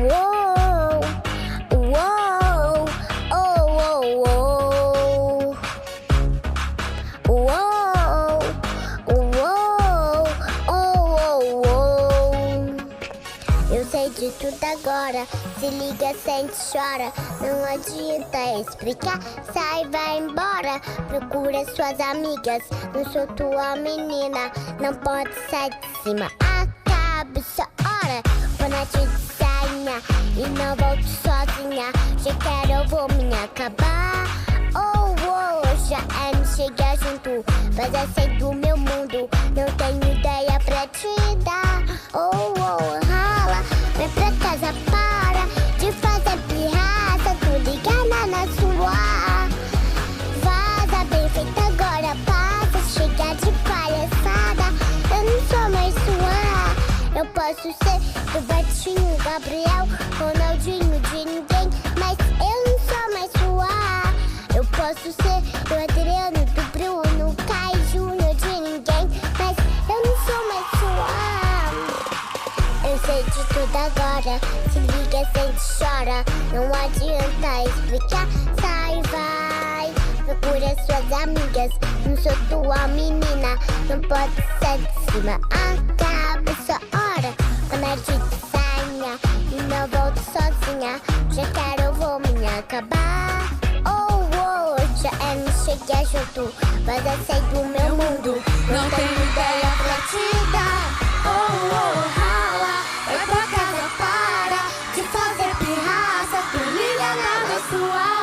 Uou, uou, oh, oh, oh. Uou, uou, oh, oh, oh. Eu sei de tudo agora, se liga, sente, chora. Não adianta explicar, sai, vai embora. Procura suas amigas, não sou tua menina. Não pode sair de cima, acaba essa hora. Vou na de sainha e não volto sozinha. Já quero, eu vou me acabar. Oh, oh, já é me chegar junto. Mas eu sei do meu mundo, não tenho ideia pra te dar. Oh, oh, rala, vem pra casa, para de fazer pirraça. Tu ligada na sua. Vaza, bem feito agora, passa. Chega de palhaçada, eu não sou mais sua. Eu posso ser do Betinho, Gabriel, Ronaldinho, de ninguém, mas eu não sou mais sua. Eu posso ser do Adriano, do Bruno, Caio Júnior, de ninguém, mas eu não sou mais sua. Eu sei de tudo agora, se liga, sente, chora. Não adianta explicar, sai, vai. Procura suas amigas, não sou tua menina. Não pode sair de cima, acaba essa hora. Quando a gente saia e não volto sozinha. Já quero, eu vou me acabar. Oh, oh, já é me chegar junto. Mas eu sei do meu mundo, não tenho ideia pra te dar. Oh, oh, rala, vai pra casa, para de fazer pirraça. Tu liga na sua.